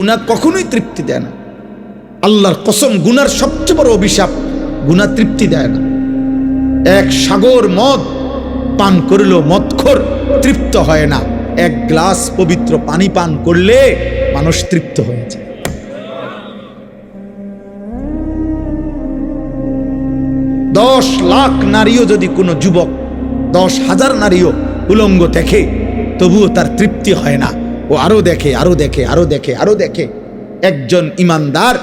গুনাহ কখনোই তৃপ্তি দেয় না। আল্লাহর কসম, গুনার সবচেয়ে বড় অভিশাপ, গুনাহ তৃপ্তি দেয় না। এক সাগর মদ পান করলেও মদখোর তৃপ্ত হয় না। এক গ্লাস পবিত্র পানি পান করলে মানুষ তৃপ্ত হয়ে যায়। দশ লাখ নারীও যদি কোনো যুবক, 10,000 নারীও উলঙ্গ দেখে, তবুও তার তৃপ্তি হয় না। ও আরো দেখে, আরো দেখে, আরো দেখে, আরো দেখে। একজন ইমানদার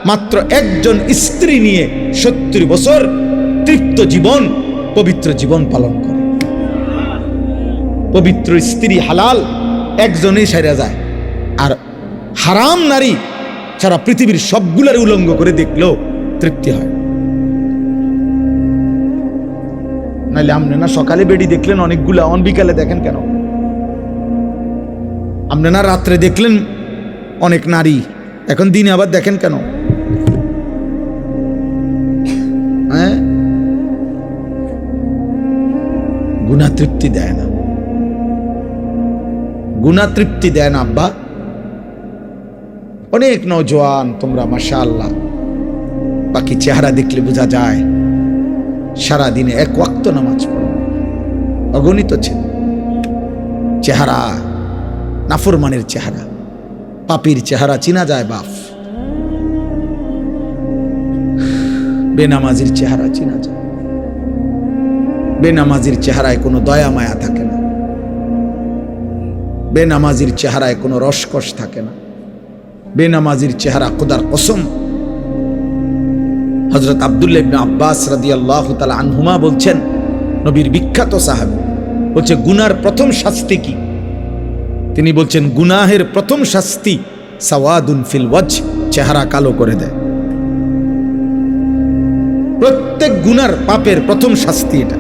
মাত্র একজন স্ত্রী নিয়ে 70 বছর তৃপ্ত জীবন, পবিত্র জীবন পালন করে। পবিত্র স্ত্রী হালাল একজনেই সেরা যায়, আর হারাম নারী সারা পৃথিবীর সবগুলার উলঙ্গ করে দেখলেও তৃপ্তি হয়। নাহলে আপনি না সকালে বেডি দেখলেন অনেকগুলা, অন বিকালে দেখেন কেন? আপনি না রাত্রে দেখলেন অনেক নারী, এখন দিনে আবার দেখেন কেন? হ্যাঁ, গুনাহ তৃপ্তি দেয় না, গুনাহ তৃপ্তি দেয় না আব্বা। অনেক নওজোয়ান তোমরা মাশাআল্লাহ, বাকি চেহারা দেখলে বোঝা যায় সারা দিনে এক ওয়াক্ত নামাজ পড়ো, অগণিত ছিল চেহারা, নাফরমানের চেহারা, পাপীর চেহারা চিনা যায় বাপ, বেনামাজির চেহারা চিনা যায়। বেনামাজির চেহারায় কোনো দয়া মায়া থাকে না, বেনামাজির চেহারায় কোনো রসকস থাকে না, বেনামাজির চেহারা খোদার কসম। হযরত আব্দুল্লাহ ইবনে আব্বাস রাদিয়াল্লাহু তাআলা আনহুমা বলছেন, নবীর বিখ্যাত সাহাবী, বলছে গুনার প্রথম শাস্তি কি? তিনি বলছেন গুনাহের প্রথম শাস্তি সাওয়াদুন ফিল ওয়াজহ, চেহারা কালো করে দেয়। প্রত্যেক গুনার পাপের প্রথম শাস্তি এটা,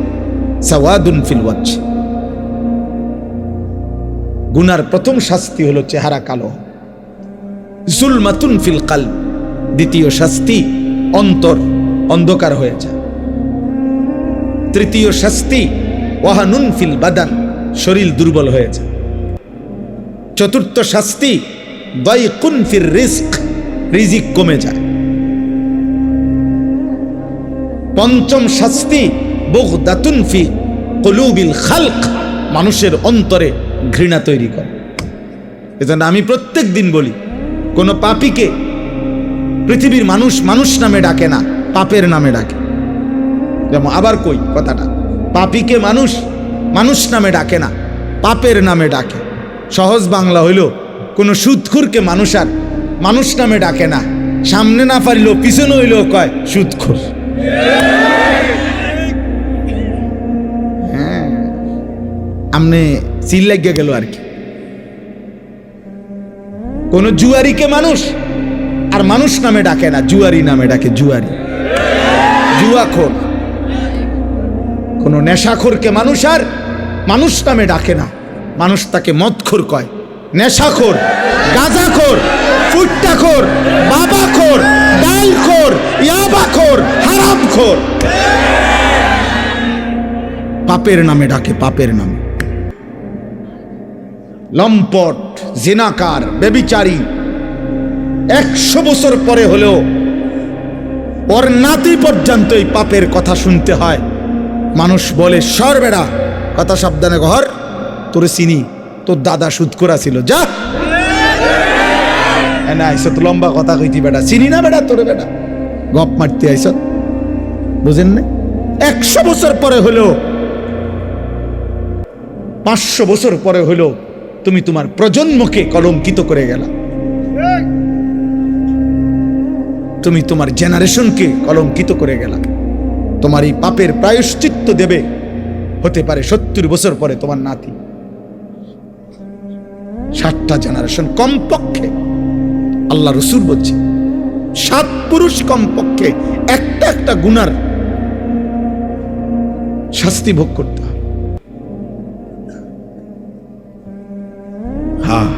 সাওয়াদুন ফিল ওয়াজহ। গুনার প্রথম শাস্তি হলো চেহারা কালো। যুলমাতুন ফিল কলব, দ্বিতীয় শাস্তি অন্তর অন্ধকার হয়ে যায়। তৃতীয় শাস্তি ওয়াহানুন ফিল বাদান, শরীর দুর্বল হয়ে যায়। চতুর্থ শাস্তি দায়কুন ফির রিজক, রিজিক কমে যায়। পঞ্চম শাস্তি বুগদাতুন ফি কুলুবিল খালক, মানুষের অন্তরে ঘৃণা তৈরি করে। এজন্য আমি প্রত্যেক দিন বলি, কোন পাপীকে পৃথিবীর মানুষ মানুষ নামে ডাকে না, পাপের নামে ডাকে। যেমন আবার কই কথাটা, পাপীকে মানুষ মানুষ নামে ডাকে না, পাপের নামে ডাকে। সহজ বাংলা হইল, কোন সুদখোরকে মানুষ আর মানুষ নামে ডাকে না, সামনে না পারিলেও পিছনে হইলেও কয় সুদখোর। হ্যাঁ, আমনে চিল লাগিয়ে গেল আর কি। কোন জুয়ারিকে মানুষ আর মানুষ নামে ডাকে না, জুয়ারি নামে ডাকে, জুয়ারি, জুয়াখোর। কোন নেশাখোরকে মানুষ আর মানুষ নামে ডাকে না, মানুষ তাকে মদখোর কয়, নেশাখোর, গাঁজাখোর, ফুট্টাখোর, বাবাখোর, ডালখোর, ইয়াবাখোর, হারামখোর। পাপের নামে ডাকে, পাপের নামে। লম্পট, জিনাকার, ব্যভিচারী 100 বছর পরে হলেও ওর নাতি পর্যন্ত এই পাপের কথা শুনতে হয়। মানুষ বলে, সর বেড়া, কথা সাবধানে ঘর, তোরে চিনি, তোর দাদা সুদখোর ছিল, যা না আইস তো লম্বা কথা কইতি বেটা, চিনি না বেটা তোরে, বেটা গপ মারতে আইস, বুঝেন না? 100 বছর পরে হলেও, 500 বছর পরে হলেও তুমি তোমার প্রজন্মকে কলঙ্কিত করে গেলা, তুমি তোমার জেনারেশনকে কলঙ্কিত করে গেলা। তোমার এই পাপের প্রায়শ্চিত্ত দেবে হতে পারে 70 বছর পরে তোমার নাতি। 7টা জেনারেশন কমপক্ষে, আল্লাহ রাসূল বলছে 7 পুরুষ কমপক্ষে একটা একটা গুনার শাস্তি ভোগ করতে হবে। হ্যাঁ,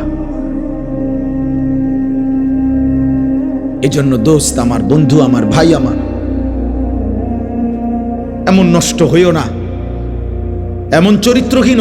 এজন্য দোস্ত আমার, বন্ধু আমার, ভাই আমার, এমন নষ্ট হইও না, এমন চরিত্রহীন